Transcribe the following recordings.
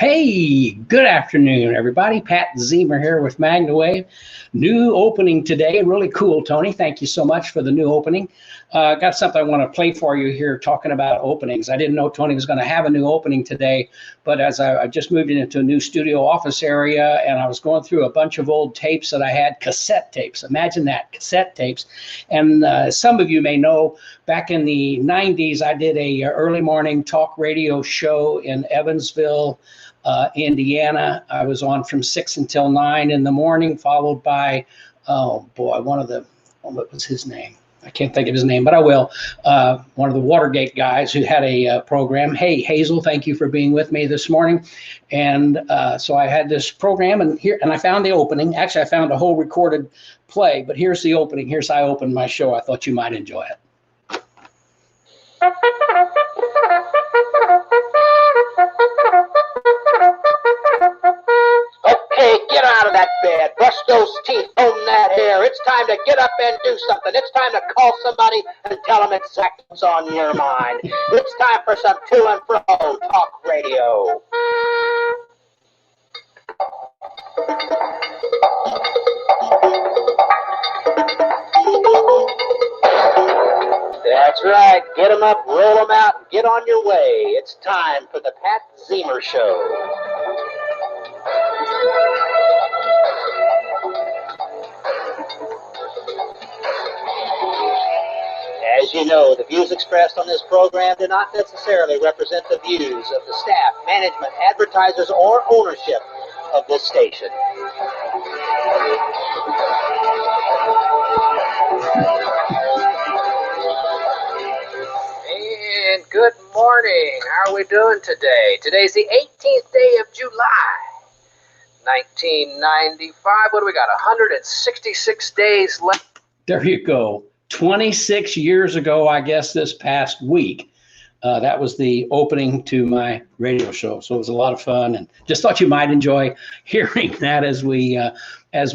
Hey, good afternoon, everybody. Pat Ziemer here with MagnaWave. New opening today. Really cool, Tony. Thank you so much for the new opening. Got something I want to play for you here talking about openings. I didn't know Tony was going to have a new opening today, but as I just moved into a new studio office area and I was going through a bunch of old tapes that I had, cassette tapes. Imagine that, cassette tapes. And some of you may know, back in the 90s, I did a early morning talk radio show in Evansville, Indiana. I was on from 6 until 9 in the morning, followed by, oh boy, what was his name? I can't think of his name, but I will. One of the Watergate guys who had a program. Hey, Hazel, thank you for being with me this morning. And so I had this program, and I found the opening. Actually, I found a whole recorded play, but here's the opening. Here's how I opened my show. I thought you might enjoy it. Okay, get out of that bed, brush those teeth, comb that hair. It's time to get up and do something. It's time to call somebody and tell them exactly what's on your mind. It's time for some to and fro talk radio. That's right. Get them up, roll them out, and get on your way. It's time for the Pat Ziemer Show. As you know, the views expressed on this program do not necessarily represent the views of the staff, management, advertisers, or ownership of this station. And good morning. How are we doing today? Today's the 18th day of July, 1995. What do we got? 166 days left. There you go. 26 years ago, I guess this past week, that was the opening to my radio show. So it was a lot of fun, and just thought you might enjoy hearing that as we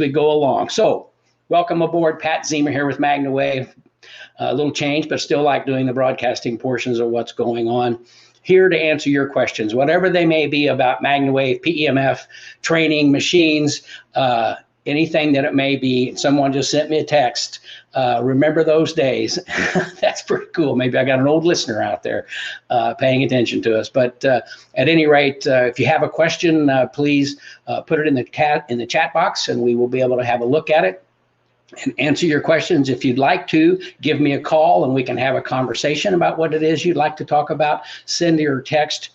go along. So welcome aboard. Pat Ziemer here with MagnaWave. A little change, but still like doing the broadcasting portions of what's going on. Here to answer your questions, whatever they may be about MagnaWave, PEMF, training, machines, anything that it may be. Someone just sent me a text. Remember those days. That's pretty cool. Maybe I got an old listener out there paying attention to us. But at any rate, if you have a question, please put it in the chat box, and we will be able to have a look at it and answer your questions. If you'd like to, give me a call and we can have a conversation about what it is you'd like to talk about. Send your text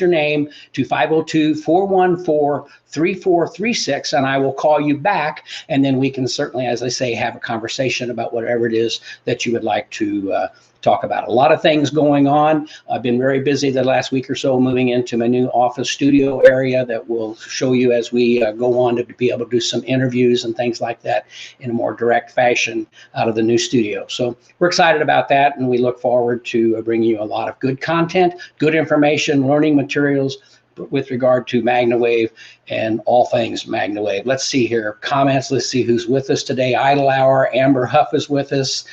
your name to 502-414-3436, and I will call you back. And then we can certainly, as I say, have a conversation about whatever it is that you would like to talk about. A lot of things going on. I've been very busy the last week or so, moving into my new office studio area that we'll show you as we go on to be able to do some interviews and things like that in a more direct fashion out of the new studio. So we're excited about that, and we look forward to bringing you a lot of good content, good information, learning materials with regard to MagnaWave and all things MagnaWave. Let's see here. Comments. Let's see who's with us today. Idle Hour. Amber Huff is with us.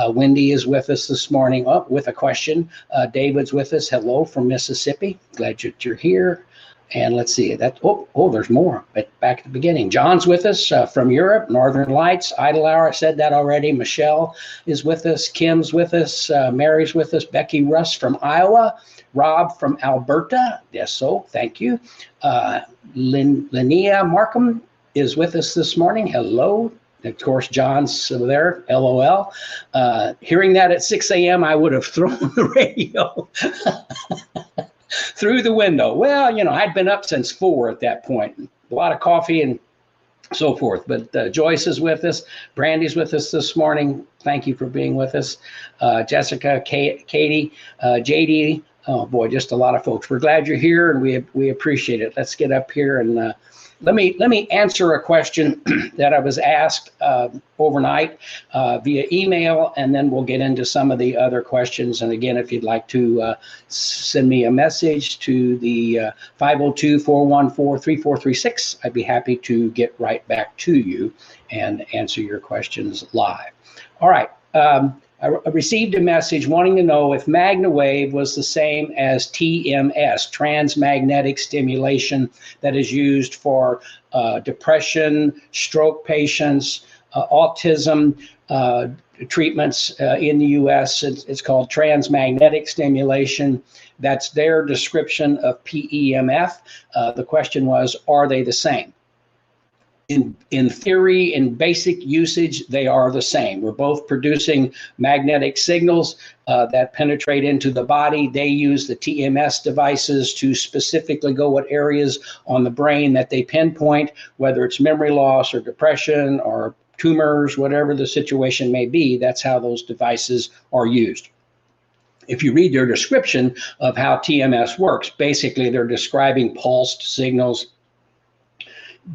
Wendy is with us this morning with a question. David's with us. Hello from Mississippi. Glad that you're here. And let's see that. Oh, there's more. But back at the beginning. John's with us from Europe. Northern Lights. Idle Hour. I said that already. Michelle is with us. Kim's with us. Mary's with us. Becky Russ from Iowa. Rob from Alberta. Yes, so thank you. Linnea Markham is with us this morning. Hello. Of course, John's there. LOL. Hearing that at 6 a.m., I would have thrown the radio through the window. Well, you know, I'd been up since 4 at that point. A lot of coffee and so forth. But Joyce is with us. Brandy's with us this morning. Thank you for being with us. Jessica, Katie, JD. Oh boy, just a lot of folks. We're glad you're here, and we appreciate it. Let's get up here and let me answer a question that I was asked overnight via email, and then we'll get into some of the other questions. And again, if you'd like to send me a message to the 502-414-3436, I'd be happy to get right back to you and answer your questions live. All right. I received a message wanting to know if MagnaWave was the same as TMS, transmagnetic stimulation, that is used for depression, stroke patients, autism treatments in the U.S. It's called transmagnetic stimulation. That's their description of PEMF. The question was, are they the same? In theory, in basic usage, they are the same. We're both producing magnetic signals that penetrate into the body. They use the TMS devices to specifically go what areas on the brain that they pinpoint, whether it's memory loss or depression or tumors, whatever the situation may be. That's how those devices are used. If you read their description of how TMS works, basically they're describing pulsed signals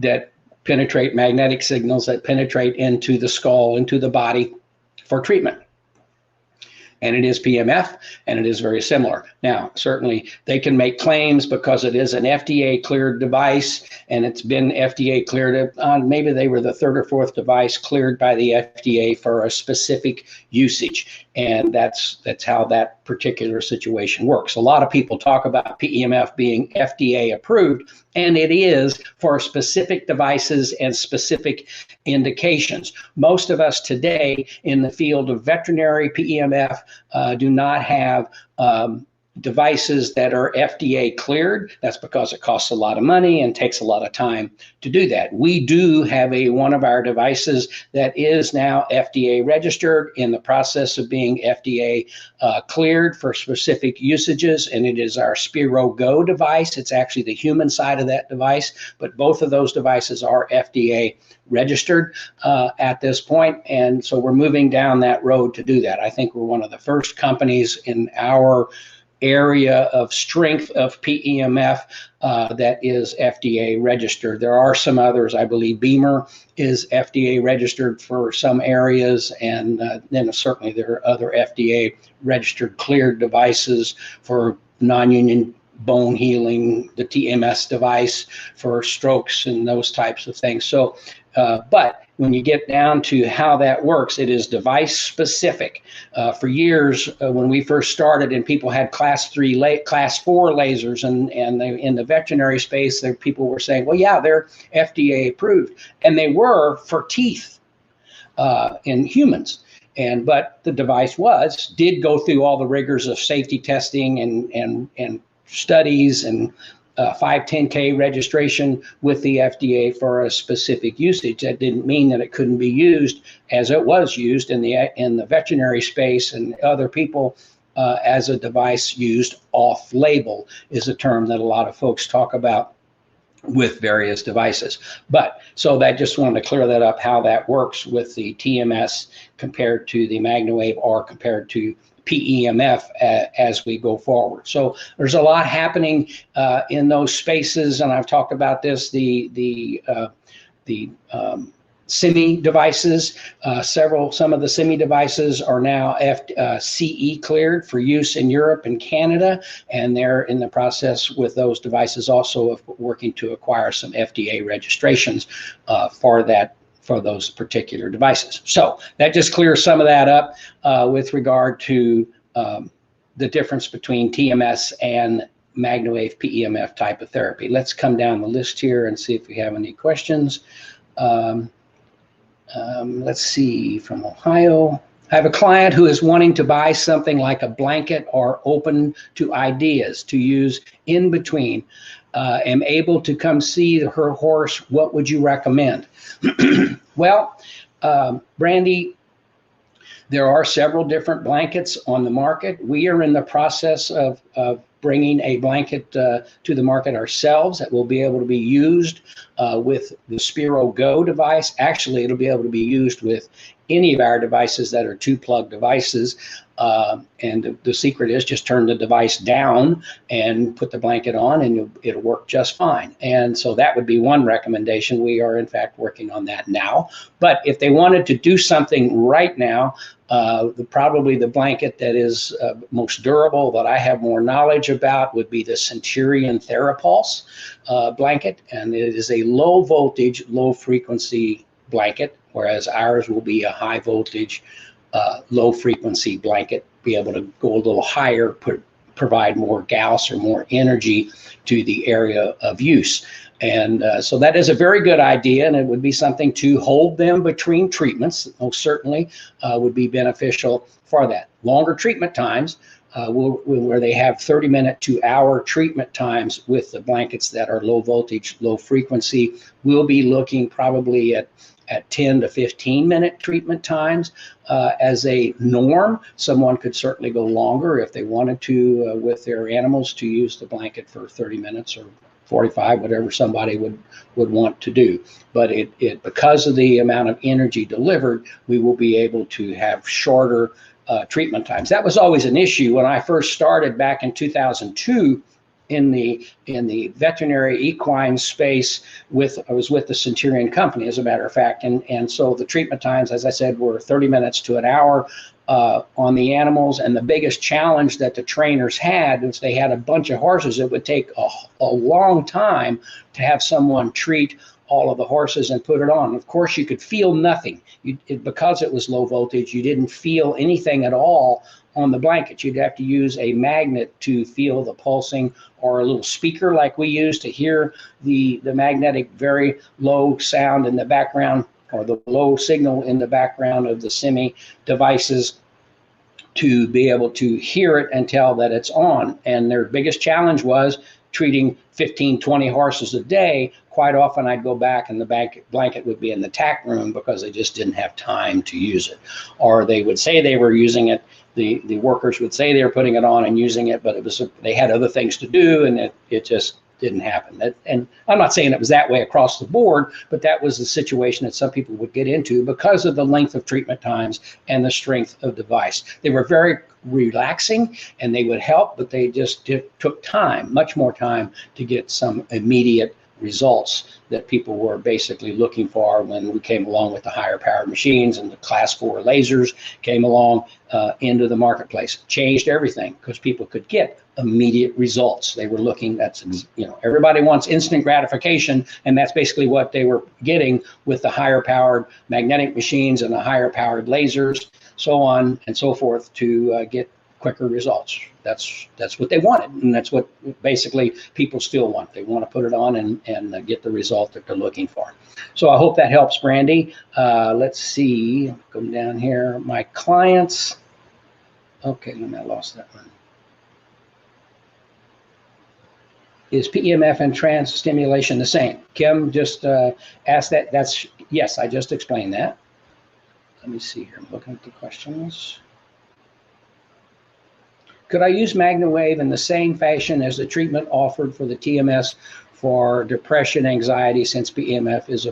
that penetrate, magnetic signals that penetrate into the skull, into the body for treatment. And it is PMF, and it is very similar. Now, certainly they can make claims because it is an FDA cleared device, and it's been FDA cleared. Maybe they were the third or fourth device cleared by the FDA for a specific usage. And that's how that particular situation works. A lot of people talk about PEMF being FDA approved, and it is for specific devices and specific indications. Most of us today in the field of veterinary PEMF do not have devices that are FDA cleared. That's because it costs a lot of money and takes a lot of time to do that. We do have one of our devices that is now FDA registered, in the process of being FDA cleared for specific usages, and it is our Spiro Go device. It's actually the human side of that device, but both of those devices are FDA registered at this point, and so we're moving down that road to do that. I think we're one of the first companies in our area of strength of PEMF that is FDA registered. There are some others. I believe Beamer is FDA registered for some areas, and then certainly there are other FDA registered cleared devices for non-union bone healing, the TMS device for strokes and those types of things. So, but when you get down to how that works, it is device specific. For years, when we first started and people had class 4 lasers, and in the veterinary space, there people were saying, well, yeah, they're FDA approved. And they were for teeth in humans. But the device did go through all the rigors of safety testing and studies and 510K registration with the FDA for a specific usage. That didn't mean that it couldn't be used as it was used in the veterinary space, and other people as a device used off-label is a term that a lot of folks talk about with various devices. But so that just wanted to clear that up, how that works with the TMS compared to the MagnaWave or compared to PEMF as we go forward. So there's a lot happening in those spaces, and I've talked about this. The SIMI devices, some of the SIMI devices are now CE cleared for use in Europe and Canada, and they're in the process with those devices also of working to acquire some FDA registrations for those particular devices. So that just clears some of that up with regard to the difference between TMS and MagnaWave PEMF type of therapy. Let's come down the list here and see if we have any questions. Let's see, from Ohio. I have a client who is wanting to buy something like a blanket or open to ideas to use in between. Am able to come see her horse. What would you recommend? Well, Brandy, there are several different blankets on the market. We are in the process of bringing a blanket to the market ourselves that will be able to be used with the Spiro Go device. Actually, it'll be able to be used with any of our devices that are 2-plug devices. And the secret is just turn the device down and put the blanket on, and it'll work just fine. And so that would be one recommendation. We are, in fact, working on that now. But if they wanted to do something right now, probably the blanket that is most durable, that I have more knowledge about, would be the Centurion TheraPulse blanket. And it is a low voltage, low frequency blanket, whereas ours will be a high voltage, low frequency blanket, be able to go a little higher, provide more Gauss or more energy to the area of use. And so that is a very good idea, and it would be something to hold them between treatments. Most certainly would be beneficial for that. Longer treatment times, where they have 30-minute to hour treatment times with the blankets that are low voltage, low frequency. We'll be looking probably at 10 to 15-minute treatment times as a norm. Someone could certainly go longer if they wanted to with their animals, to use the blanket for 30 minutes or 45, whatever somebody would want to do. But because of the amount of energy delivered, we will be able to have shorter treatment times. That was always an issue when I first started back in 2002 in the veterinary equine space. I was with the Centurion Company, as a matter of fact, and so the treatment times, as I said, were 30 minutes to an hour on the animals. And the biggest challenge that the trainers had is they had a bunch of horses. It would take a long time to have someone treat all of the horses and put it on. Of course, you could feel nothing. Because it was low voltage, you didn't feel anything at all on the blanket. You'd have to use a magnet to feel the pulsing, or a little speaker like we use to hear the magnetic very low sound in the background, or the low signal in the background of the semi devices, to be able to hear it and tell that it's on. And their biggest challenge was treating 15, 20 horses a day. Quite often I'd go back and the blanket would be in the tack room because they just didn't have time to use it. Or they would say they were using it, the workers would say they were putting it on and using it, but they had other things to do, and it just didn't happen. And I'm not saying it was that way across the board, but that was the situation that some people would get into because of the length of treatment times and the strength of device. They were very relaxing and they would help, but they just took time, much more time, to get some immediate results that people were basically looking for when we came along with the higher powered machines, and the class 4 lasers came along into the marketplace. Changed everything because people could get immediate results. They were looking, everybody wants instant gratification, and that's basically what they were getting with the higher powered magnetic machines and the higher powered lasers, so on and so forth, to get quicker results. That's what they wanted, and that's what basically people still want. They want to put it on and get the result that they're looking for. So I hope that helps, Brandy. Let's see, go down here, my clients. Okay, I lost that one. Is PEMF and trans stimulation the same? Kim just asked that. Yes, I just explained that. Let me see here, I'm looking at the questions. Could I use MagnaWave in the same fashion as the treatment offered for the TMS for depression, anxiety, since PEMF is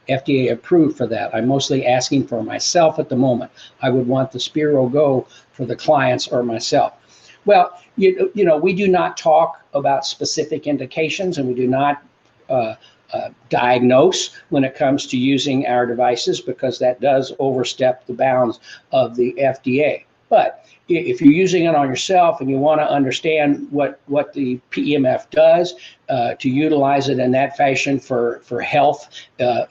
FDA approved for that? I'm mostly asking for myself at the moment. I would want the Spiro Go for the clients or myself. Well, we do not talk about specific indications, and we do not diagnose when it comes to using our devices, because that does overstep the bounds of the FDA. But if you're using it on yourself and you want to understand what the PEMF does, to utilize it in that fashion for health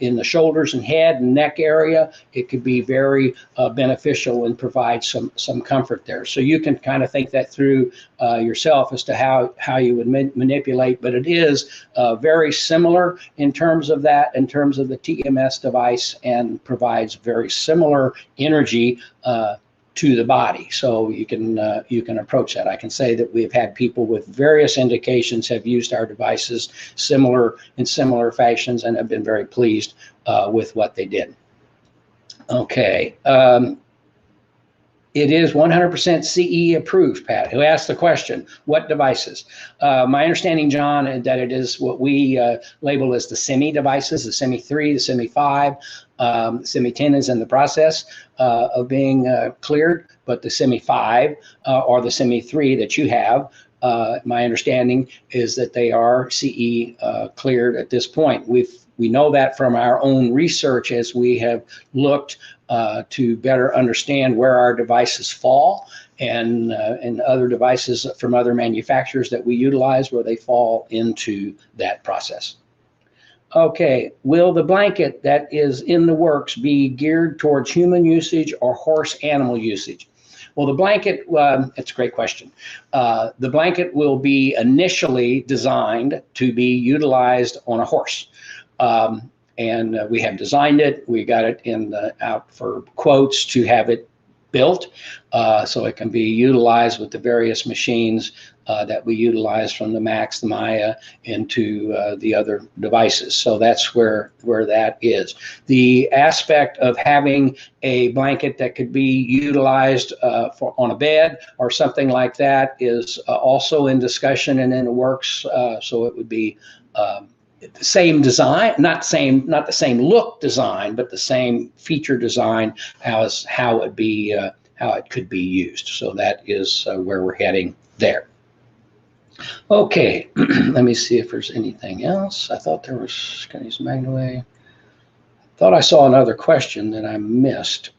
in the shoulders and head and neck area, it could be very beneficial and provide some comfort there. So you can kind of think that through yourself as to how you would manipulate, but it is very similar in terms of that, in terms of the TMS device, and provides very similar energy to the body. So you can approach that. I can say that we've had people with various indications have used our devices in similar fashions and have been very pleased with what they did. Okay. It is 100% CE approved, Pat, who asked the question, what devices? My understanding, John, is that it is what we label as the semi devices, the semi 3, the semi 5. Semi 10 is in the process of being cleared, but the semi 5 or the semi 3 that you have, my understanding is that they are CE cleared at this point. We know that from our own research as we have looked to better understand where our devices fall, and other devices from other manufacturers that we utilize, where they fall into that process. Okay, will the blanket that is in the works be geared towards human usage or horse animal usage? Well, the blanket, it's a great question. The blanket will be initially designed to be utilized on a horse. And we have designed it. We got it out for quotes to have it built so it can be utilized with the various machines that we utilize from the Max, the Maya, into the other devices. So that's where that is. The aspect of having a blanket that could be utilized on a bed or something like that is also in discussion and in the works. So it would be the same design, not the same look design, but the same feature design as how it could be used. So that is where we're heading there. Okay, let me see if there's anything else. I thought there was, can I use MagnaWave? Thought I saw another question that I missed.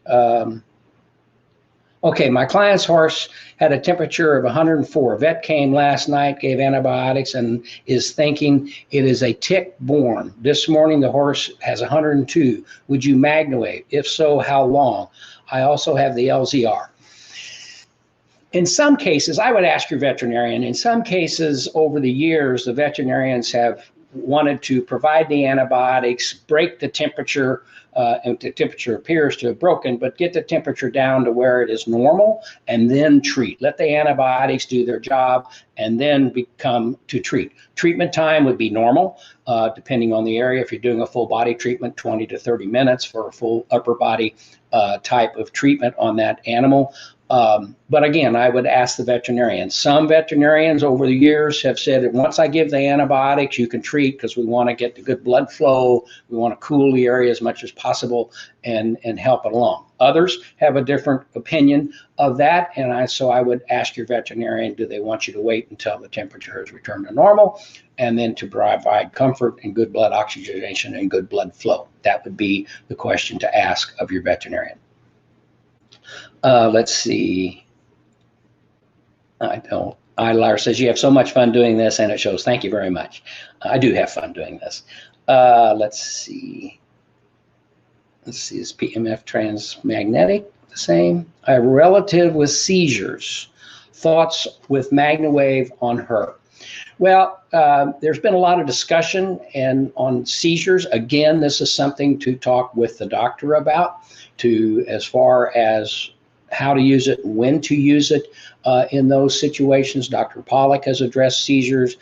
Okay, my client's horse had a temperature of 104. Vet came last night, gave antibiotics, and is thinking it is a tick-borne. This morning, the horse has 102. Would you MagnaWave? If so, how long? I also have the LZR. In some cases, I would ask your veterinarian, in some cases over the years, the veterinarians have wanted to provide the antibiotics, break the temperature, and the temperature appears to have broken, but get the temperature down to where it is normal and then treat. Let the antibiotics do their job and then become to treat. Treatment time would be normal, depending on the area. If you're doing a full body treatment, 20 to 30 minutes for a full upper body type of treatment on that animal. But again, I would ask the veterinarian. Some veterinarians over the years have said that once I give the antibiotics, you can treat because we want to get the good blood flow. We want to cool the area as much as possible and help it along. Others have a different opinion of that. And so I would ask your veterinarian, do they want you to wait until the temperature has returned to normal and then to provide comfort and good blood oxygenation and good blood flow? That would be the question to ask of your veterinarian. Let's see. Ilar says, you have so much fun doing this and it shows. Thank you very much. I do have fun doing this. Let's see. Is PMF transmagnetic the same? I have a relative with seizures. Thoughts with MagnaWave on her? Well, there's been a lot of discussion on seizures. Again, this is something to talk with the doctor about, as far as how to use it, when to use it in those situations. Dr. Pollack has addressed seizures,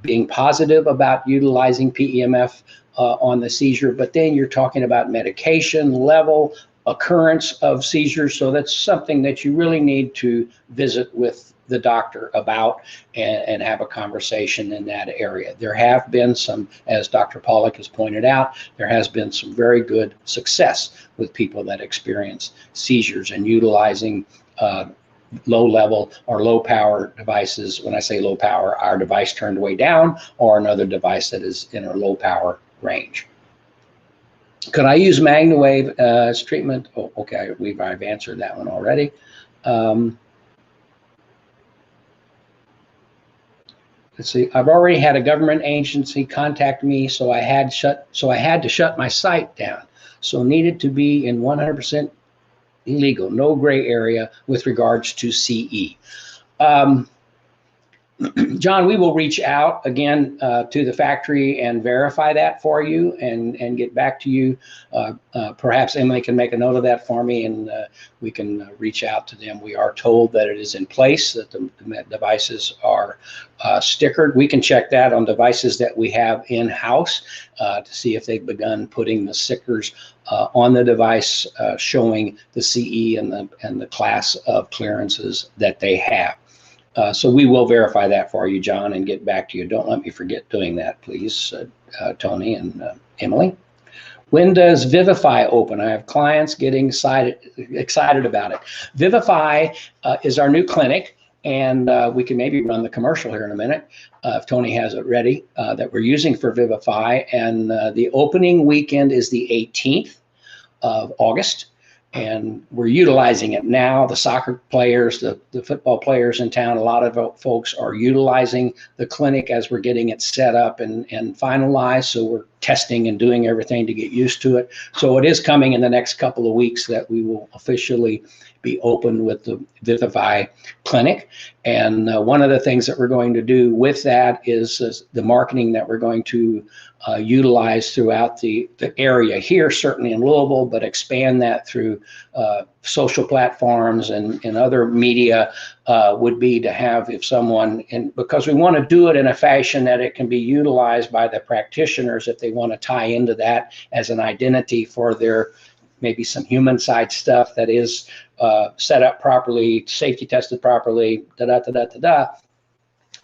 being positive about utilizing PEMF on the seizure, but then you're talking about medication level, occurrence of seizures. So that's something that you really need to visit with the doctor about and have a conversation in that area. There have been some, as Dr. Pollack has pointed out, there has been some very good success with people that experience seizures and utilizing low level or low power devices. When I say low power, our device turned way down or another device that is in a low power range. Could I use MagnaWave as treatment? Oh, okay, I've answered that one already. Let's see. I've already had a government agency contact me, so I had to shut my site down. So needed to be in 100% legal, no gray area with regards to CE. John, we will reach out again to the factory and verify that for you and get back to you. Perhaps Emily can make a note of that for me and we can reach out to them. We are told that it is in place, that the devices are stickered. We can check that on devices that we have in-house to see if they've begun putting the stickers on the device showing the CE and the class of clearances that they have. So we will verify that for you, John, and get back to you. Don't let me forget doing that, please, Tony and Emily. When does Vivify open? I have clients getting excited about it. Vivify is our new clinic, and we can maybe run the commercial here in a minute if Tony has it ready, that we're using for Vivify. And the opening weekend is the 18th of August. And we're utilizing it now. The soccer players, the football players in town, a lot of folks are utilizing the clinic as we're getting it set up and finalized. So we're testing and doing everything to get used to it. So it is coming in the next couple of weeks that we will officially be open with the Vivify clinic. And one of the things that we're going to do with that is the marketing that we're going to utilize throughout the area here, certainly in Louisville, but expand that through social platforms and other media would be to have, if someone, and because we want to do it in a fashion that it can be utilized by the practitioners if they want to tie into that as an identity for their maybe some human side stuff that is set up properly, safety tested properly,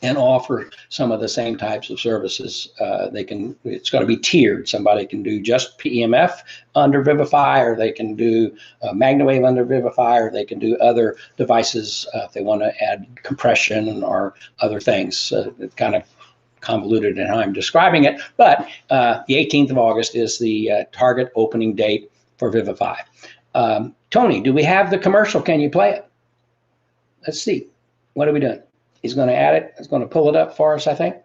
and offer some of the same types of services. It's going to be tiered. Somebody can do just PEMF under Vivify, or they can do MagnaWave under Vivify, or they can do other devices if they want to add compression or other things. It's kind of convoluted in how I'm describing it, but the 18th of August is the target opening date for Vivify. Tony, do we have the commercial? Can you play it? Let's see. What are we doing? He's going to add it. He's going to pull it up for us, I think.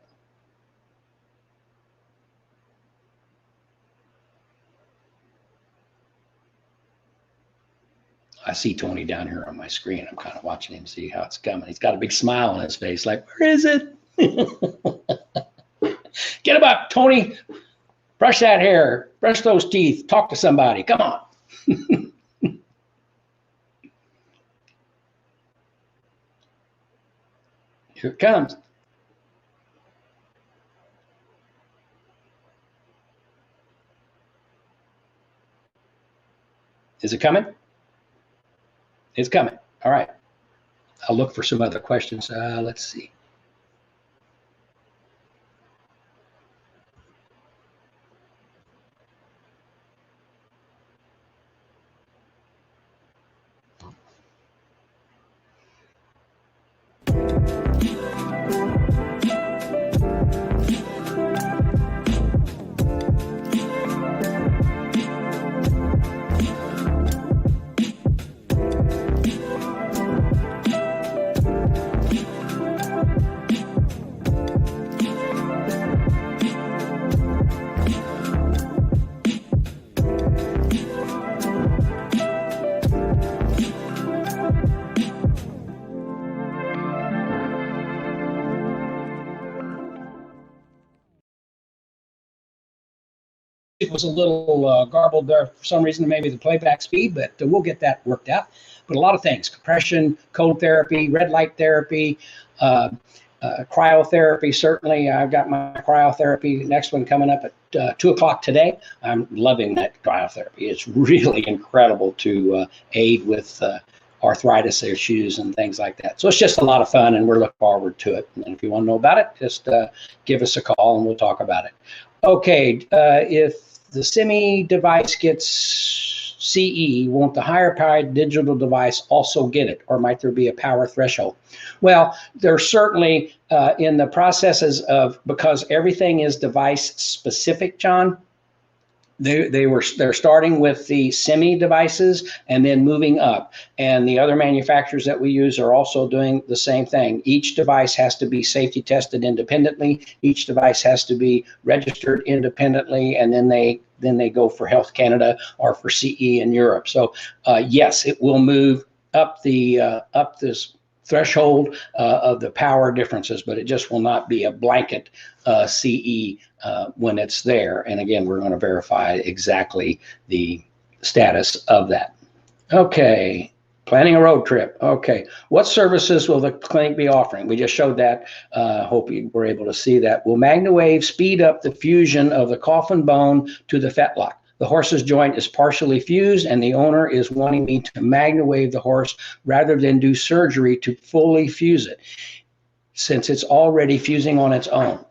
I see Tony down here on my screen. I'm kind of watching him, see how it's coming. He's got a big smile on his face, like, where is it? Get him up, Tony. Brush that hair. Brush those teeth. Talk to somebody. Come on. Here it comes. Is it coming? It's coming. All right. I'll look for some other questions. Let's see. It was a little garbled there for some reason, maybe the playback speed, but we'll get that worked out. But a lot of things: compression, cold therapy, red light therapy, cryotherapy. Certainly, I've got my cryotherapy next one coming up at 2 o'clock today. I'm loving that cryotherapy. It's really incredible to aid with arthritis issues and things like that. So it's just a lot of fun, and we're looking forward to it. And if you want to know about it, just give us a call and we'll talk about it. Okay, if the SIMI device gets CE, won't the higher powered digital device also get it, or might there be a power threshold? Well, there's certainly in the processes of, because everything is device specific, John, they're starting with the SIMI devices and then moving up. And the other manufacturers that we use are also doing the same thing. Each device has to be safety tested independently. Each device has to be registered independently, and then they go for Health Canada or for CE in Europe. So yes, it will move up this threshold of the power differences, but it just will not be a blanket CE when it's there. And again, we're going to verify exactly the status of that. Okay, planning a road trip. Okay, what services will the clinic be offering? We just showed that. Hope you were able to see that. Will MagnaWave speed up the fusion of the coffin bone to the fetlock? The horse's joint is partially fused, and the owner is wanting me to MagnaWave the horse rather than do surgery to fully fuse it, since it's already fusing on its own.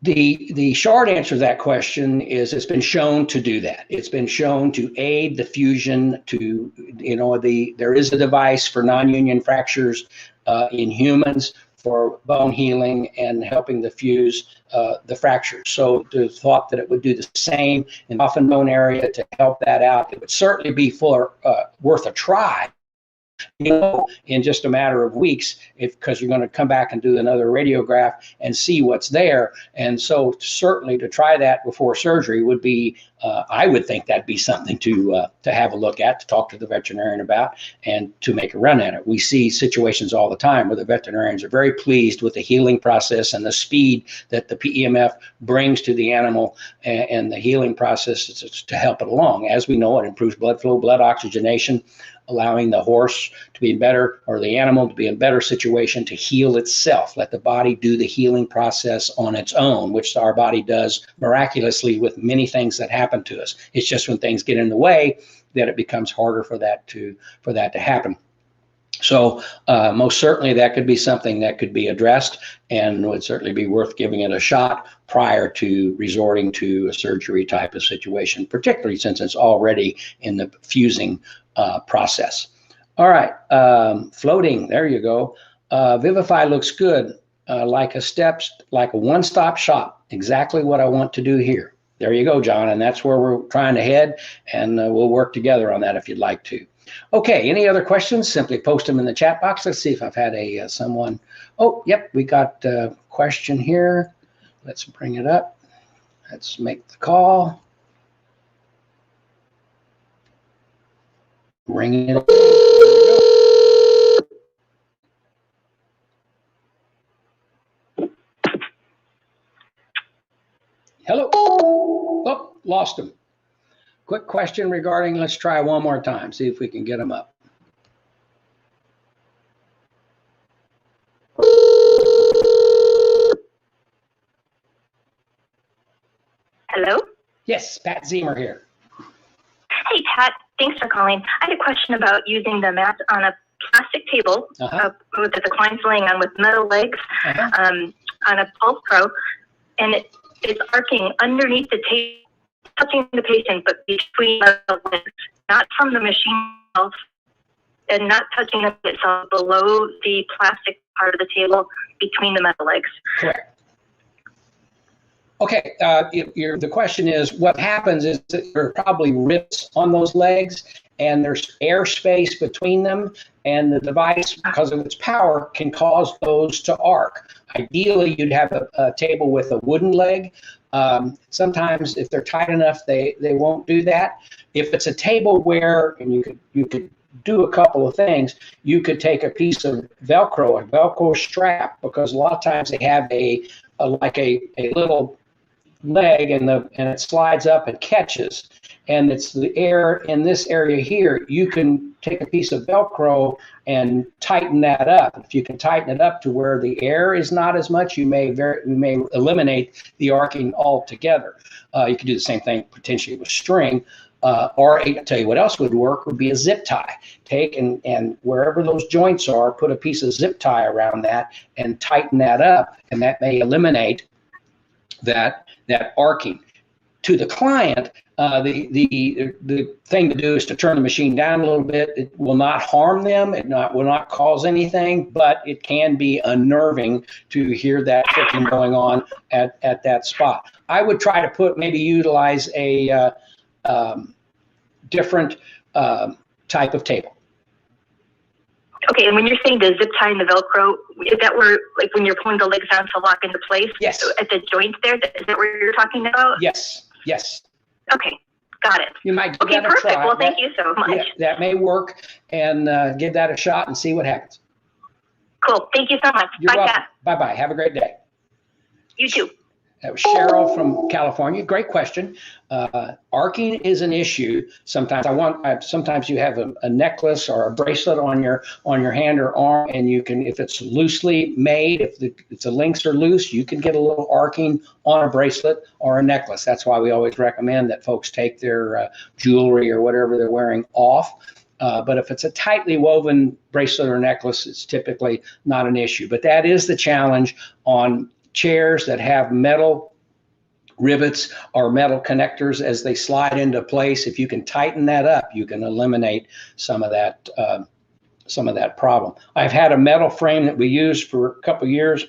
The short answer to that question is it's been shown to do that. It's been shown to aid the fusion to, there is a device for non-union fractures in humans for bone healing and helping to fuse the fractures. So the thought that it would do the same in the coffin bone area to help that out, it would certainly be worth a try. in just a matter of weeks, because you're going to come back and do another radiograph and see what's there. And so certainly to try that before surgery would be, I would think that'd be something to have a look at, to talk to the veterinarian about, and to make a run at it. We see situations all the time where the veterinarians are very pleased with the healing process and the speed that the PEMF brings to the animal, and the healing process to help it along. As we know, it improves blood flow, blood oxygenation, allowing the horse to be in better, or the animal to be in better situation to heal itself. Let the body do the healing process on its own, which our body does miraculously with many things that happen to us. It's just when things get in the way that it becomes harder for that to happen. So most certainly that could be something that could be addressed, and would certainly be worth giving it a shot prior to resorting to a surgery type of situation, particularly since it's already in the fusing process. All right, floating, there you go. Vivify looks good, like a one-stop shop. Exactly what I want to do here. There you go, John, and that's where we're trying to head, and we'll work together on that if you'd like to. Okay, any other questions? Simply post them in the chat box. Let's see if I've had someone. Oh, yep, we got a question here. Let's bring it up. Let's make the call. Ring it. Hello. Oh, lost him. Quick question regarding, let's try one more time, see if we can get him up. Hello? Yes, Pat Ziemer here. Hey, Pat. Thanks for calling. I had a question about using the mat on a plastic table with the equine's laying on with metal legs on a Pulse Pro, and it is arcing underneath the table, touching the patient, but between the legs, not from the machine itself, and not touching itself, below the plastic part of the table between the metal legs. Correct. Okay, the question is, what happens is that there are probably ribs on those legs, and there's airspace between them, and the device, because of its power, can cause those to arc. Ideally, you'd have a table with a wooden leg. Sometimes if they're tight enough, they won't do that. If it's a table where, and you could do a couple of things, you could take a piece of Velcro, a Velcro strap, because a lot of times they have a little leg, and it slides up and catches, and it's the air in this area here. You can take a piece of Velcro and tighten that up. If you can tighten it up to where the air is not as much, you may eliminate the arcing altogether. You can do the same thing potentially with string, or I'll tell you what else would work would be a zip tie. Take and wherever those joints are, put a piece of zip tie around that and tighten that up, and that may eliminate that arcing. To the client, the thing to do is to turn the machine down a little bit. It will not harm them. It will not cause anything, but it can be unnerving to hear that clicking going on at that spot. I would try to utilize a different type of table. Okay, and when you're saying the zip tie and the Velcro, is that where, like when you're pulling the legs down to lock into place? Yes. At the joint there, is that where you're talking about? Yes, yes. Okay, got it. You might give that a perfect. try. Well, thank you so much. Yeah, that may work, and give that a shot and see what happens. Cool, thank you so much. You're Bye, welcome. Pat. Bye-bye. Have a great day. You too. That was Cheryl from California. Great question. Arcing is an issue. Sometimes sometimes you have a necklace or a bracelet on your hand or arm, and you can, if it's loosely made, if the links are loose, you can get a little arcing on a bracelet or a necklace. That's why we always recommend that folks take their jewelry or whatever they're wearing off. But if it's a tightly woven bracelet or necklace, it's typically not an issue. But that is the challenge on chairs that have metal rivets or metal connectors as they slide into place. If you can tighten that up, you can eliminate some of that problem. I've had a metal frame that we used for a couple of years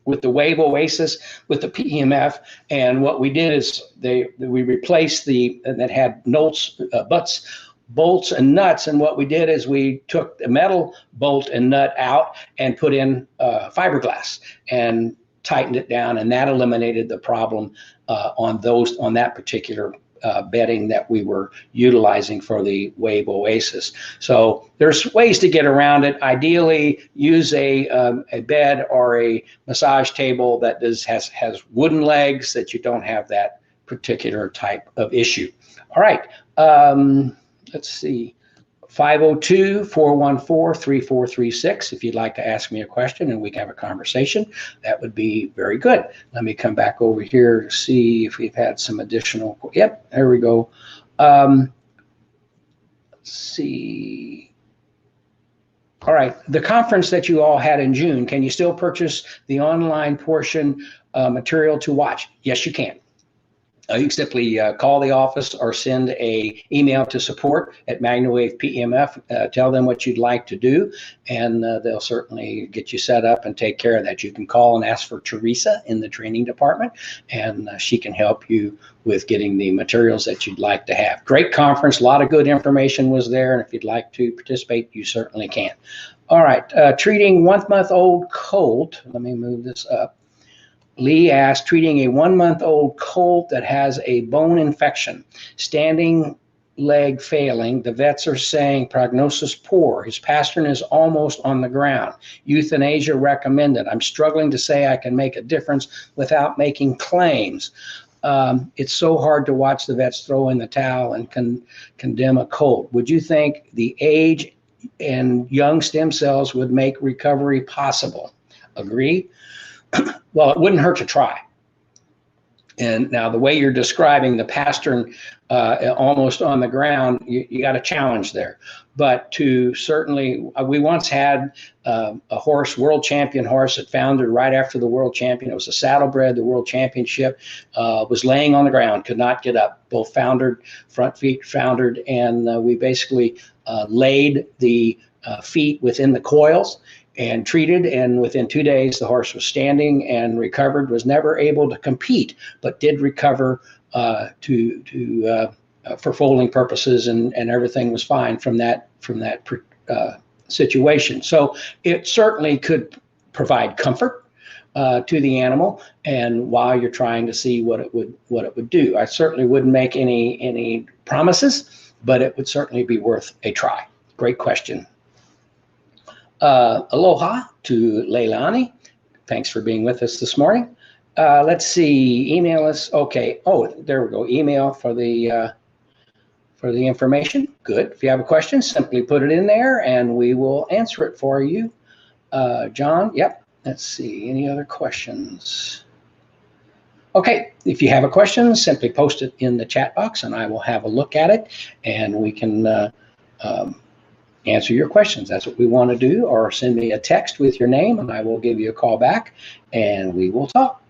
with the Wave Oasis with the PEMF, and what we did is we replaced that had butts bolts and nuts, and what we did is we took the metal bolt and nut out and put in fiberglass and tightened it down, and that eliminated the problem on that particular bedding that we were utilizing for the Wave Oasis. So there's ways to get around it. Ideally, use a bed or a massage table that has wooden legs, that you don't have that particular type of issue. All right, let's see. 502-414-3436 if you'd like to ask me a question and we can have a conversation. That would be very good. Let me come back over here to see if we've had some additional. Yep, there we go. Let's see. All right, the conference that you all had in June, can you still purchase the online portion material to watch? Yes, you can. You can simply call the office or send an email to support at MagnaWave PEMF. Tell them what you'd like to do, and they'll certainly get you set up and take care of that. You can call and ask for Teresa in the training department, and she can help you with getting the materials that you'd like to have. Great conference. A lot of good information was there, and if you'd like to participate, you certainly can. All right. Treating 1-month-old colt. Let me move this up. Lee asked, treating a 1-month-old colt that has a bone infection, standing leg failing. The vets are saying prognosis poor. His pastern is almost on the ground. Euthanasia recommended. I'm struggling to say I can make a difference without making claims. It's so hard to watch the vets throw in the towel and condemn a colt. Would you think the age and young stem cells would make recovery possible? Agree? Well, it wouldn't hurt to try. And now the way you're describing the pastern almost on the ground, you got a challenge there. But to certainly, we once had a horse, world champion horse, that foundered right after the world champion. It was a saddlebred, the world championship, was laying on the ground, could not get up. Both foundered, front feet foundered, and we basically laid the feet within the coils and treated, and within 2 days the horse was standing and recovered, was never able to compete, but did recover for foaling purposes, and everything was fine from that situation. So it certainly could provide comfort to the animal, and while you're trying to see what it would do. I certainly wouldn't make any promises, but it would certainly be worth a try. Great question. Aloha to Leilani. Thanks for being with us this morning. Let's see, email us. Okay. Oh, there we go. Email for the information. Good. If you have a question, simply put it in there and we will answer it for you. John, yep. Let's see, any other questions? Okay, if you have a question, simply post it in the chat box and I will have a look at it and we can answer your questions. That's what we want to do, or send me a text with your name and I will give you a call back and we will talk.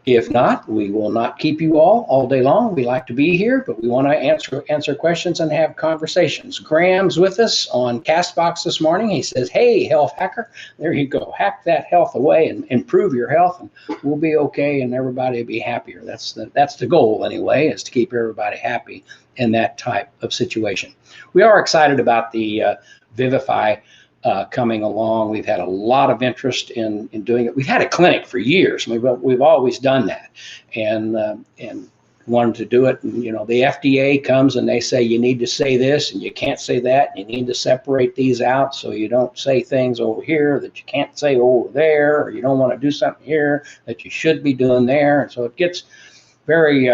If not, we will not keep you all day long. We like to be here, but we want to answer questions and have conversations. Graham's with us on Castbox this morning. He says, hey, health hacker, there you go. Hack that health away and improve your health and we'll be okay and everybody will be happier. That's the goal anyway, is to keep everybody happy in that type of situation. We are excited about the Vivify coming along. We've had a lot of interest in doing it. We've had a clinic for years. We've always done that, and wanted to do it. And, you know, the FDA comes and they say you need to say this and you can't say that. And you need to separate these out so you don't say things over here that you can't say over there, or you don't want to do something here that you should be doing there. And so it gets very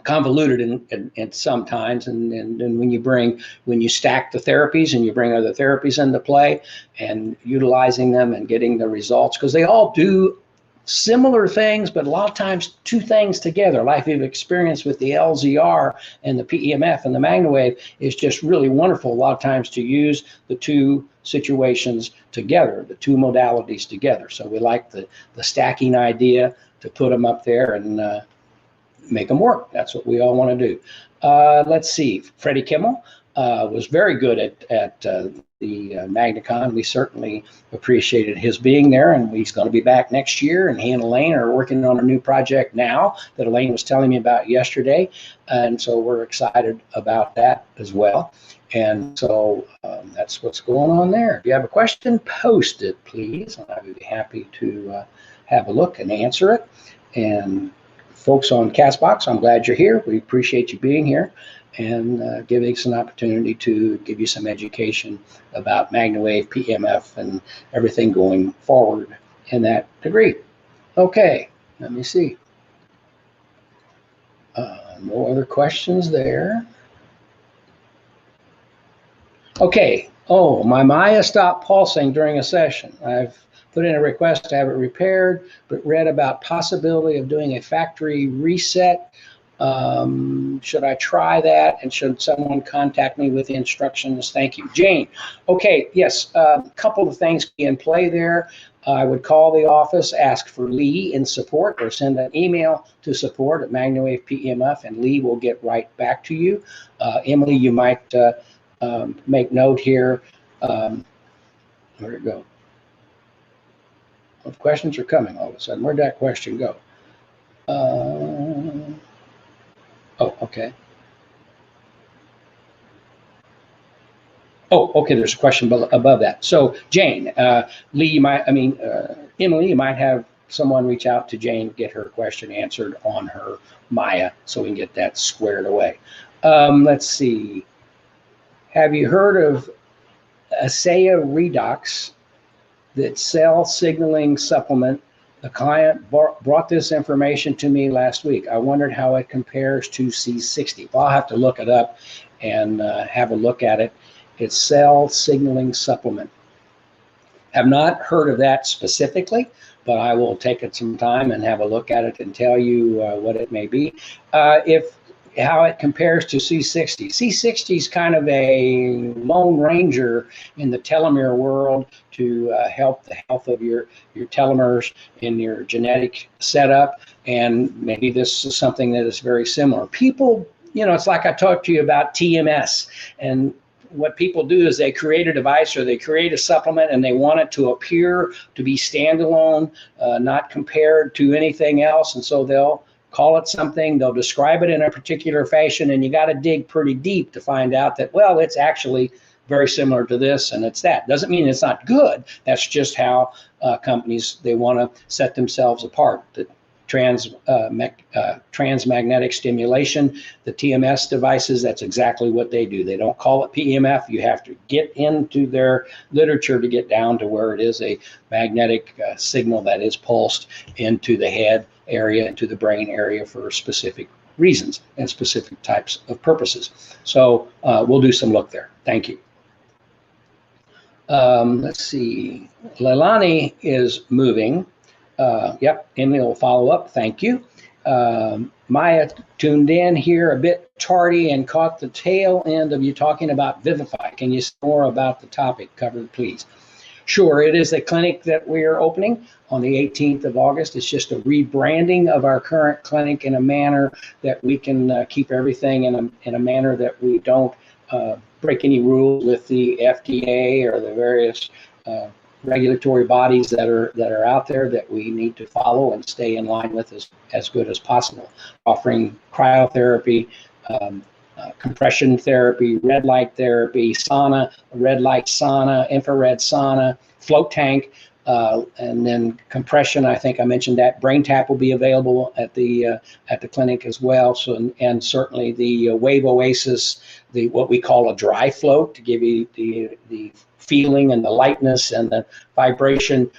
convoluted and sometimes, and when you stack the therapies and you bring other therapies into play and utilizing them and getting the results, because they all do similar things, but a lot of times two things together, like we've experienced with the LZR and the PEMF and the MagnaWave, is just really wonderful a lot of times to use the two situations together, the two modalities together. So we like the stacking idea, to put them up there and make them work. That's what we all want to do. Let's see, Freddie Kimmel. was very good at the MagnaCon. We certainly appreciated his being there, and he's going to be back next year. And he and Elaine are working on a new project now that Elaine was telling me about yesterday, and so we're excited about that as well. And so that's what's going on there. If you have a question, post it, please. I would be happy to have a look and answer it. And folks on Castbox, I'm glad you're here. We appreciate you being here and giving us an opportunity to give you some education about MagnaWave, PEMF, and everything going forward in that degree. Okay, let me see. No other questions there. Okay. Oh, my Maya stopped pulsing during a session. I've put in a request to have it repaired, but read about possibility of doing a factory reset. Should I try that, and should someone contact me with the instructions? Thank you. Jane. Okay, yes, a couple of things in play there. I would call the office, ask for Lee in support, or send an email to support at MagnaWave PEMF, and Lee will get right back to you. Emily, you might make note here. Where'd it go? Well, questions are coming all of a sudden. Where'd that question go? Oh, okay. Oh, okay, there's a question above that. So Jane, Lee, you might, Emily, you might have someone reach out to Jane, get her question answered on her Maya, so we can get that squared away. Let's see. Have you heard of Acea Redox, that cell signaling supplement? The client brought this information to me last week. I wondered how it compares to C60. Well, I'll have to look it up and have a look at it. It's cell signaling supplement. Have not heard of that specifically, but I will take it some time and have a look at it and tell you what it may be. How it compares to C60. C60 is kind of a lone ranger in the telomere world to help the health of your telomeres in your genetic setup. And maybe this is something that is very similar. People, it's like I talked to you about TMS. And what people do is they create a device or they create a supplement and they want it to appear to be standalone, not compared to anything else. And so they'll call it something, they'll describe it in a particular fashion, and you got to dig pretty deep to find out that, well, it's actually very similar to this, and it's that. Doesn't mean it's not good. That's just how companies, they want to set themselves apart. The transmagnetic stimulation, the TMS devices, that's exactly what they do. They don't call it PEMF. You have to get into their literature to get down to where it is a magnetic signal that is pulsed into the head area, into the brain area for specific reasons and specific types of purposes. So we'll do some look there. Thank you. Let's see. Leilani is moving. Yep, Emily will follow up. Thank you. Maya tuned in here a bit tardy and caught the tail end of you talking about Vivify. Can you say more about the topic covered, please? Sure, it is a clinic that we are opening on the 18th of August. It's just a rebranding of our current clinic in a manner that we can keep everything in a manner that we don't break any rules with the FDA or the various regulatory bodies that are out there that we need to follow and stay in line with as good as possible. Offering cryotherapy, compression therapy, red light therapy, sauna, red light sauna, infrared sauna, float tank, and then compression. I think I mentioned that. Brain tap will be available at the clinic as well. So and certainly the Wave Oasis, what we call a dry float, to give you the feeling and the lightness and the vibration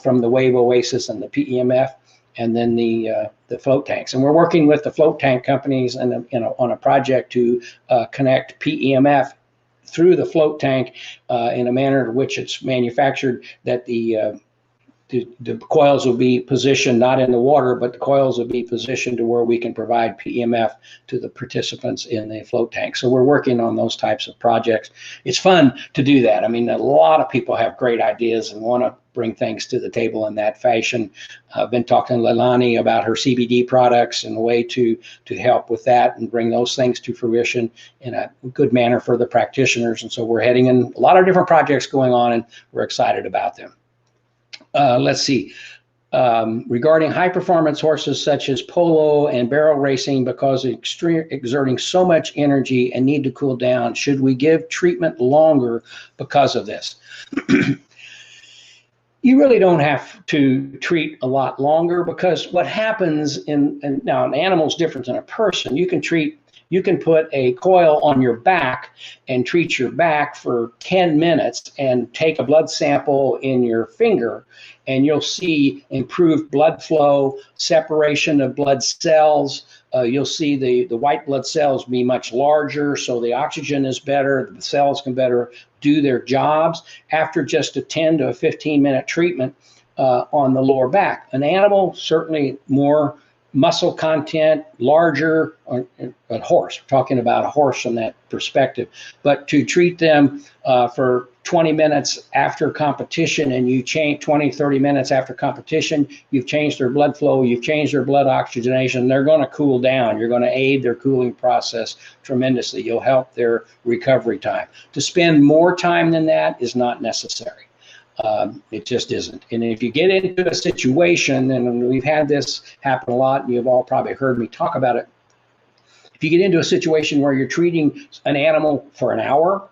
from the Wave Oasis and the PEMF, and then the float tanks. And we're working with the float tank companies and on a project to connect PEMF through the float tank in a manner in which it's manufactured that the the coils will be positioned not in the water, but the coils will be positioned to where we can provide PEMF to the participants in the float tank. So we're working on those types of projects. It's fun to do that. I mean, a lot of people have great ideas and want to bring things to the table in that fashion. I've been talking to Leilani about her CBD products and the way to help with that and bring those things to fruition in a good manner for the practitioners. And so we're heading in a lot of different projects going on, and we're excited about them. Let's see. Regarding high performance horses such as polo and barrel racing, because of exerting so much energy and need to cool down, should we give treatment longer because of this? You really don't have to treat a lot longer, because what happens now an animal is different than a person. You can put a coil on your back and treat your back for 10 minutes and take a blood sample in your finger, and you'll see improved blood flow, separation of blood cells. You'll see the white blood cells be much larger, so the oxygen is better, the cells can better do their jobs after just a 10 to a 15-minute treatment on the lower back. An animal, certainly more muscle content, larger, a horse. We're talking about a horse from that perspective. But to treat them for 20 minutes after competition, and you change 20, 30 minutes after competition, you've changed their blood flow, you've changed their blood oxygenation, they're going to cool down. You're going to aid their cooling process tremendously. You'll help their recovery time. To spend more time than that is not necessary. It just isn't. And if you get into a situation, and we've had this happen a lot, and you've all probably heard me talk about it. If you get into a situation where you're treating an animal for an hour,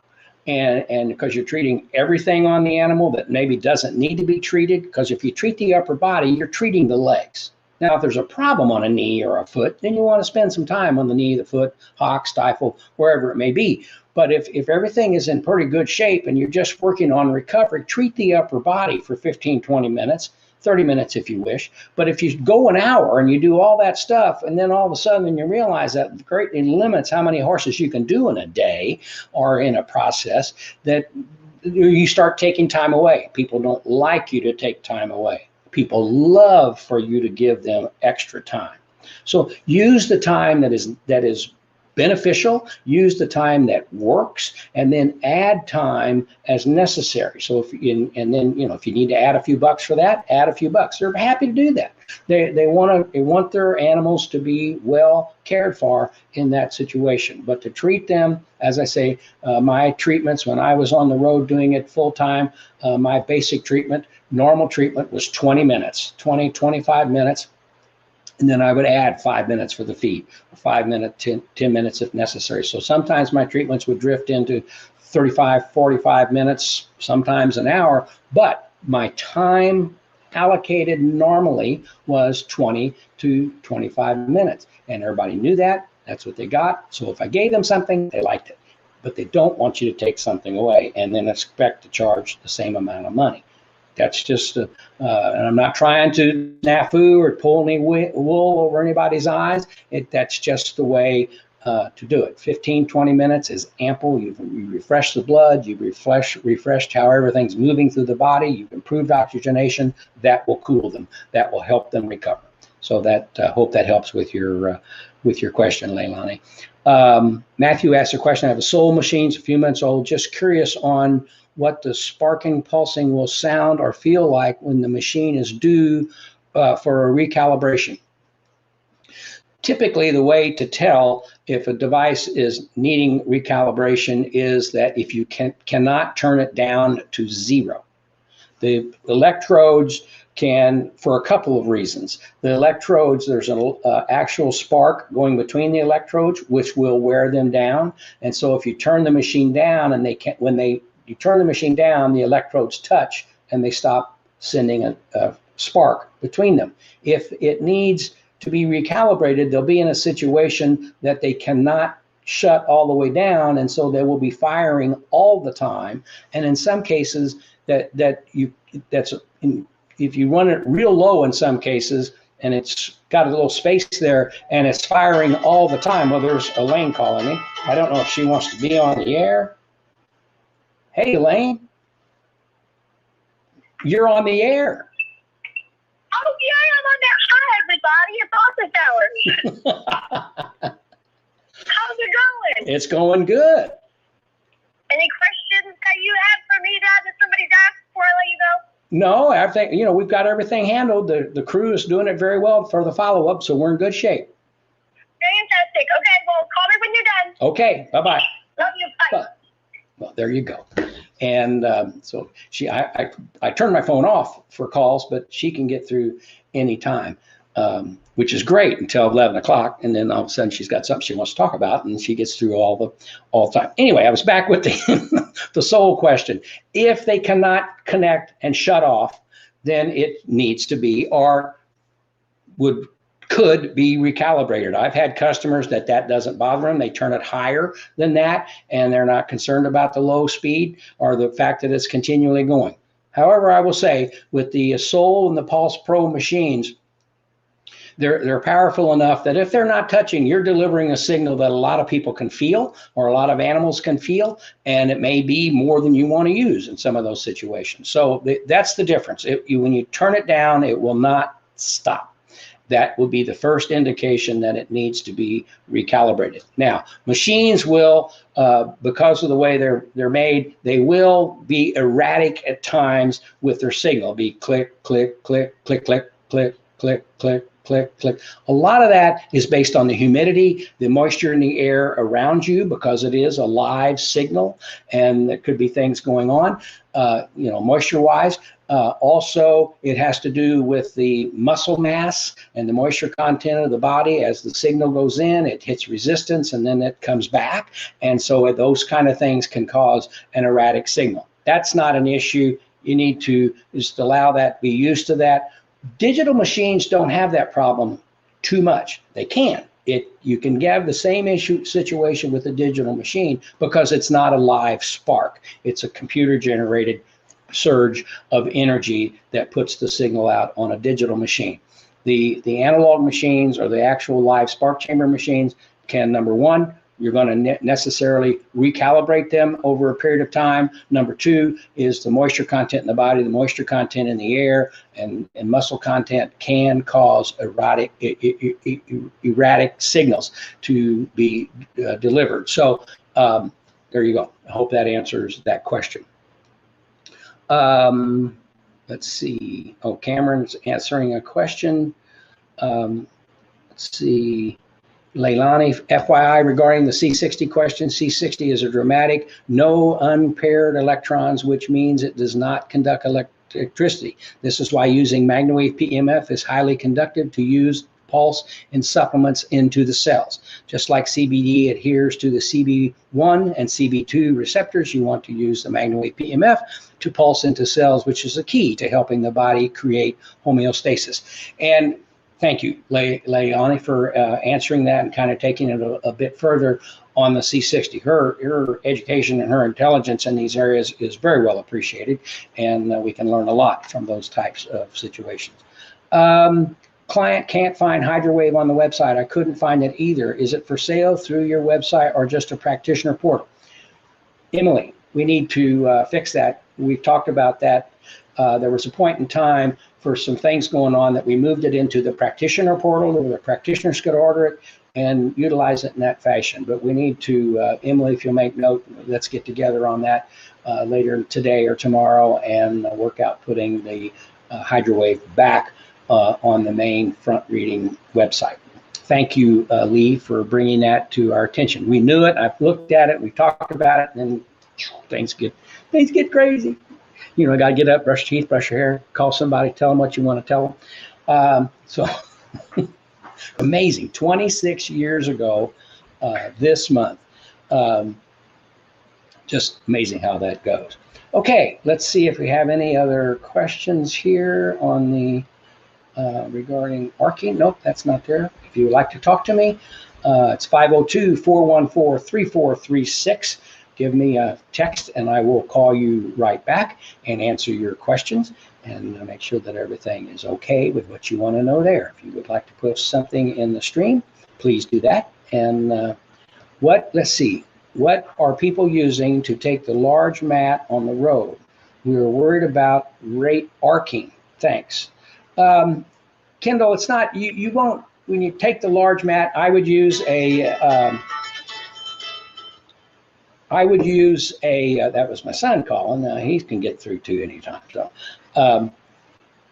and because you're treating everything on the animal that maybe doesn't need to be treated, because if you treat the upper body, you're treating the legs. Now, if there's a problem on a knee or a foot, then you want to spend some time on the knee, the foot, hock, stifle, wherever it may be. But if everything is in pretty good shape and you're just working on recovery, treat the upper body for 15, 20 minutes, 30 minutes if you wish. But if you go an hour and you do all that stuff, and then all of a sudden you realize that greatly limits how many horses you can do in a day or in a process, that you start taking time away. People don't like you to take time away. People love for you to give them extra time. So use the time that is beneficial, use the time that works, and then add time as necessary. So if you need to add a few bucks for that, add a few bucks. They're happy to do that. They want their animals to be well cared for in that situation. But to treat them, as I say, my treatments when I was on the road doing it full time, my basic treatment, normal treatment was 20 minutes, 20, 25 minutes. And then I would add 5 minutes for the feed, 5 minutes, 10 minutes if necessary. So sometimes my treatments would drift into 35, 45 minutes, sometimes an hour, but my time allocated normally was 20 to 25 minutes. And everybody knew that. That's what they got. So if I gave them something, they liked it. But they don't want you to take something away and then expect to charge the same amount of money. That's just, and I'm not trying to snafu or pull any wool over anybody's eyes. That's just the way to do it. 15, 20 minutes is ample. You refresh the blood, you've refreshed how everything's moving through the body, you've improved oxygenation. That will cool them. That will help them recover. So that hope that helps with your question, Leilani. Matthew asked a question. I have a Soul Machines, a few months old. Just curious on what the sparking pulsing will sound or feel like when the machine is due for a recalibration. Typically, the way to tell if a device is needing recalibration is that if you cannot turn it down to zero. The electrodes can, for a couple of reasons. The electrodes, there's an actual spark going between the electrodes, which will wear them down. And so if you turn the machine down and you turn the machine down, the electrodes touch and they stop sending a spark between them. If it needs to be recalibrated, they'll be in a situation that they cannot shut all the way down, and so they will be firing all the time. And in some cases, if you run it real low in some cases, and it's got a little space there, and it's firing all the time. Well, there's Elaine calling me. I don't know if she wants to be on the air. Hey, Elaine, you're on the air. body of office hours. How's it going? It's going good. Any questions that you have for me that somebody's asked before I let you go? No, everything, we've got everything handled. The crew is doing it very well for the follow-up, so we're in good shape. Fantastic. Okay, well, call me when you're done. Okay, bye-bye. Love you. Bye. Well, there you go. And so I turned my phone off for calls, but she can get through any time, which is great until 11 o'clock. And then all of a sudden she's got something she wants to talk about, and she gets through all the time. Anyway, I was back with the sole question. If they cannot connect and shut off, then it needs to be or could be recalibrated. I've had customers that doesn't bother them. They turn it higher than that, and they're not concerned about the low speed or the fact that it's continually going. However, I will say with the Soul and the Pulse Pro machines, they're powerful enough that if they're not touching, you're delivering a signal that a lot of people can feel or a lot of animals can feel, and it may be more than you want to use in some of those situations. So that's the difference. When you turn it down, it will not stop. That will be the first indication that it needs to be recalibrated. Now, machines will, because of the way they're made, they will be erratic at times with their signal. Be click, click, click, click, click, click, click, click, click, click. A lot of that is based on the humidity, the moisture in the air around you, because it is a live signal, and there could be things going on, moisture-wise. Also, it has to do with the muscle mass and the moisture content of the body. As the signal goes in, it hits resistance and then it comes back. And so those kind of things can cause an erratic signal. That's not an issue. You need to just allow that, be used to that. Digital machines don't have that problem too much. They can. You can have the same situation with a digital machine because it's not a live spark. It's a computer-generated surge of energy that puts the signal out on a digital machine. The analog machines or the actual live spark chamber machines can, number one, you're going to necessarily recalibrate them over a period of time. Number two is the moisture content in the body, the moisture content in the air, and muscle content can cause erratic signals to be delivered. So there you go. I hope that answers that question. Let's see. Oh, Cameron's answering a question. Let's see. Leilani, FYI, regarding the C60 question, C60 is a dramatic, no unpaired electrons, which means it does not conduct electricity. This is why using MagnaWave PEMF is highly conductive to use pulse and supplements into the cells. Just like CBD adheres to the CB1 and CB2 receptors, you want to use the MagnaWave PEMF to pulse into cells, which is a key to helping the body create homeostasis. And thank you, Leilani, for answering that and kind of taking it a bit further on the C60. Her education and her intelligence in these areas is very well appreciated, and we can learn a lot from those types of situations. Client can't find HydroWave on the website. I couldn't find it either. Is it for sale through your website or just a practitioner portal? Emily, we need to fix that. We've talked about that. There was a point in time for some things going on that we moved it into the practitioner portal where the practitioners could order it and utilize it in that fashion. But we need to, Emily, if you'll make note, let's get together on that later today or tomorrow and work out putting the HydroWave back on the main front reading website. Thank you, Lee, for bringing that to our attention. We knew it. I've looked at it. We talked about it, and things get crazy. I got to get up, brush your teeth, brush your hair, call somebody, tell them what you want to tell them. So amazing. 26 years ago this month. Just amazing how that goes. Okay, let's see if we have any other questions here on the regarding arcing. Nope, that's not there. If you would like to talk to me, it's 502-414-3436. Give me a text and I will call you right back and answer your questions and make sure that everything is okay with what you want to know there. If you would like to post something in the stream, please do that. And let's see, what are people using to take the large mat on the road? We are worried about rate arcing. Thanks. Kendall, it's not, you won't, when you take the large mat, I would use a, that was my son calling, he can get through too anytime. So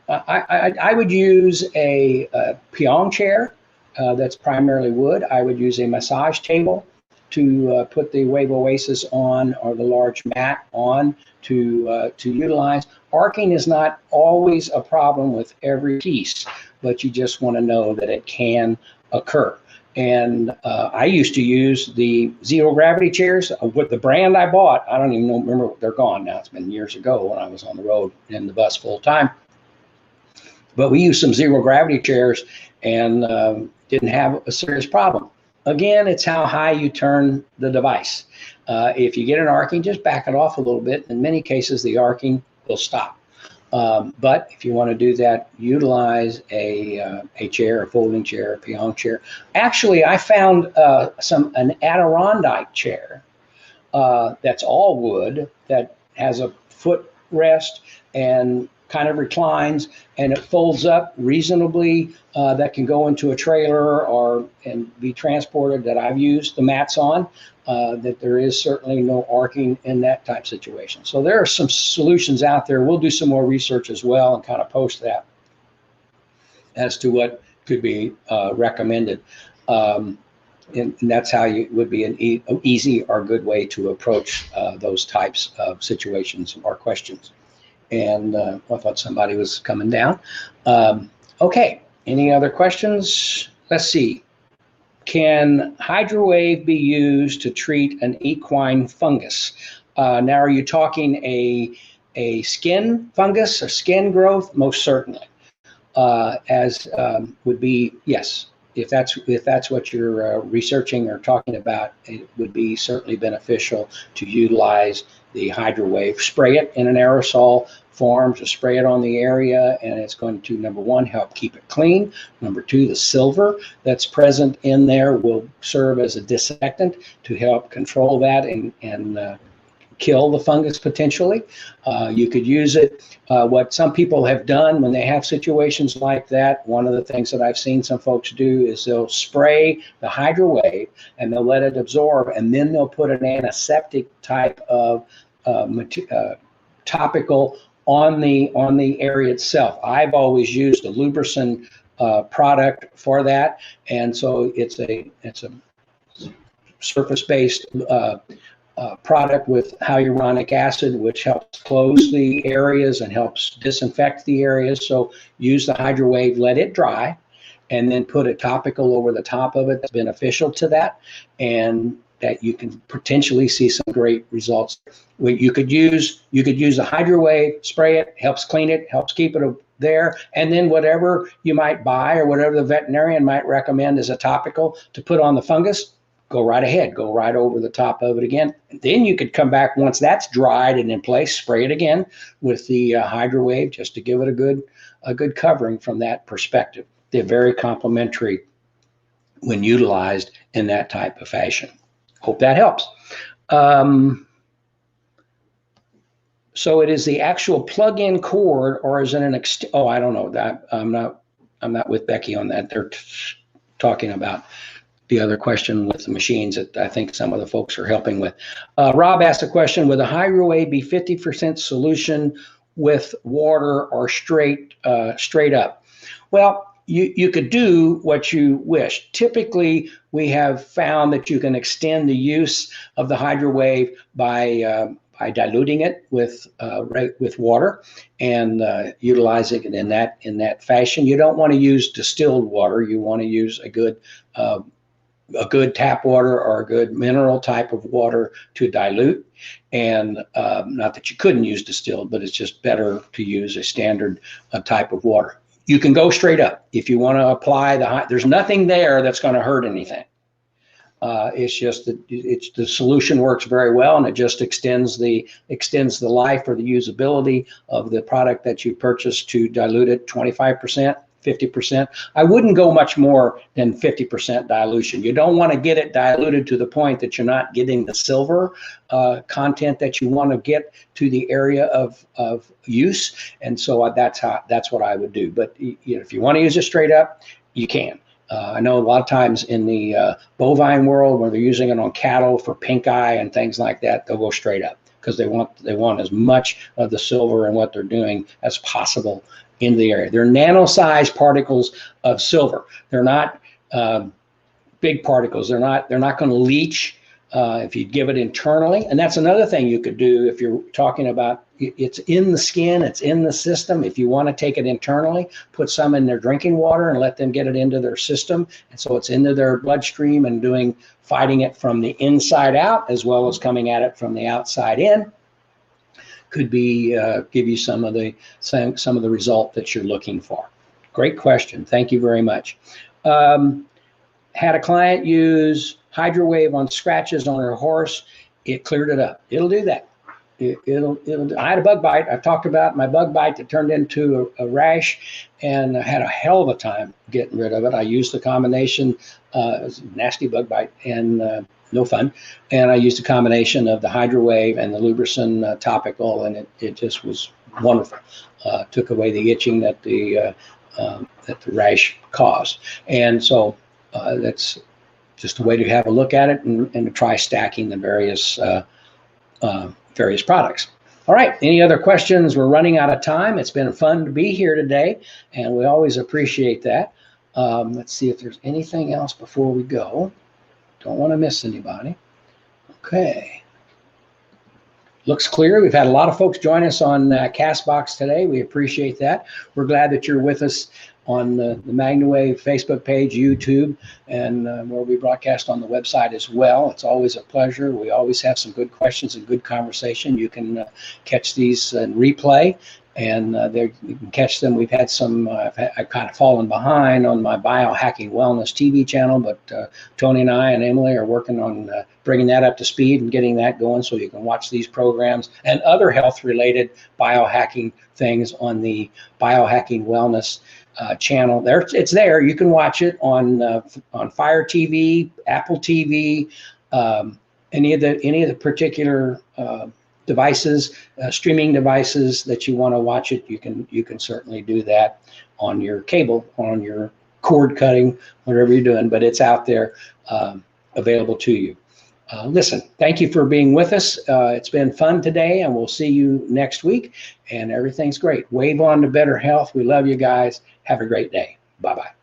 I would use a peon chair that's primarily wood. I would use a massage table to put the Wave Oasis on, or the large mat on, to utilize. Arcing is not always a problem with every piece, but you just want to know that it can occur. And I used to use the zero gravity chairs with the brand I bought. I don't even remember, they're gone now. It's been years ago when I was on the road in the bus full time. But we used some zero gravity chairs and didn't have a serious problem. Again, it's how high you turn the device. If you get an arcing, just back it off a little bit. In many cases, the arcing will stop. But if you want to do that, utilize a chair, a folding chair, a peon chair. Actually, I found an Adirondack chair that's all wood, that has a footrest and kind of reclines, and it folds up reasonably, that can go into a trailer and be transported, that I've used the mats on, that there is certainly no arcing in that type situation. So there are some solutions out there. We'll do some more research as well and kind of post that as to what could be recommended. And that's how you would be an easy or good way to approach those types of situations or questions. And I thought somebody was coming down. Okay, any other questions? Let's see. Can HydroWave be used to treat an equine fungus? Now, are you talking a skin fungus, a skin growth? Most certainly. Would be, yes. If that's what you're researching or talking about, it would be certainly beneficial to utilize the HydroWave. Spray it in an aerosol form, to spray it on the area, and it's going to, number one, help keep it clean. Number two, the silver that's present in there will serve as a disinfectant to help control that and kill the fungus potentially. You could use it. What some people have done when they have situations like that, one of the things that I've seen some folks do is they'll spray the HydroWave and they'll let it absorb, and then they'll put an antiseptic type of topical on the area itself. I've always used a Lubricant product for that, and so it's a surface-based product with hyaluronic acid, which helps close the areas and helps disinfect the areas. So use the HydroWave, let it dry, and then put a topical over the top of it that's beneficial to that, and that you can potentially see some great results. You could use the HydroWave, spray it, helps clean it, helps keep it there, and then whatever you might buy or whatever the veterinarian might recommend as a topical to put on the fungus, go right ahead, go right over the top of it again. And then you could come back once that's dried and in place, spray it again with the HydroWave, just to give it a good covering from that perspective. They're very complementary when utilized in that type of fashion. Hope that helps. So it is the actual plug-in cord, or is it an I don't know that. I'm not with Becky on that. They're talking about the other question with the machines that I think some of the folks are helping with. Rob asked a question: would the HydroWave be 50% solution with water or straight up? Well, you could do what you wish. Typically, we have found that you can extend the use of the HydroWave by diluting it with water and utilizing it in that fashion. You don't want to use distilled water. You want to use a good tap water or a good mineral type of water to dilute. And not that you couldn't use distilled, but it's just better to use a standard type of water. You can go straight up if you want to apply there's nothing there that's going to hurt anything. It's just that the solution works very well, and it just extends the life or the usability of the product that you purchased to dilute it 25%. 50%. I wouldn't go much more than 50% dilution. You don't want to get it diluted to the point that you're not getting the silver content that you want to get to the area of use. And so that's what I would do. But if you want to use it straight up, you can. I know a lot of times in the bovine world, where they're using it on cattle for pink eye and things like that, they'll go straight up because they want as much of the silver and what they're doing as possible in the area. They're nano-sized particles of silver. They're not big particles. They're not going to leach if you give it internally. And that's another thing you could do if you're talking about it's in the skin, it's in the system. If you want to take it internally, put some in their drinking water and let them get it into their system. And so it's into their bloodstream and fighting it from the inside out as well as coming at it from the outside in. Could be give you some of the result that you're looking for. Great question. Thank you very much. Had a client use HydroWave on scratches on her horse. It cleared it up. It'll do that. I had a bug bite. I've talked about my bug bite that turned into a rash, and I had a hell of a time getting rid of it. I used the combination, it was a nasty bug bite and no fun. And I used a combination of the HydroWave and the Lubricin topical, and it just was wonderful. Took away the itching that the rash caused. And so that's just a way to have a look at it and to try stacking the various products. All right, any other questions? We're running out of time. It's been fun to be here today, and we always appreciate that. Let's see if there's anything else before we go. Don't want to miss anybody. Okay. Looks clear. We've had a lot of folks join us on Castbox today. We appreciate that. We're glad that you're with us on the MagnaWave Facebook page, YouTube, and where we broadcast on the website as well. It's always a pleasure. We always have some good questions and good conversation. You can catch these in replay, and you can catch them. We've had some, I've kind of fallen behind on my biohacking wellness TV channel, but Tony and I and Emily are working on bringing that up to speed and getting that going so you can watch these programs and other health-related biohacking things on the Biohacking Wellness channel. It's there. You can watch it on Fire TV, Apple TV, any of the particular devices, streaming devices that you want to watch it. You can certainly do that on your cable, on your cord cutting, whatever you're doing. But it's out there, available to you. Listen, thank you for being with us. It's been fun today, and we'll see you next week. And everything's great. Wave on to better health. We love you guys. Have a great day. Bye-bye.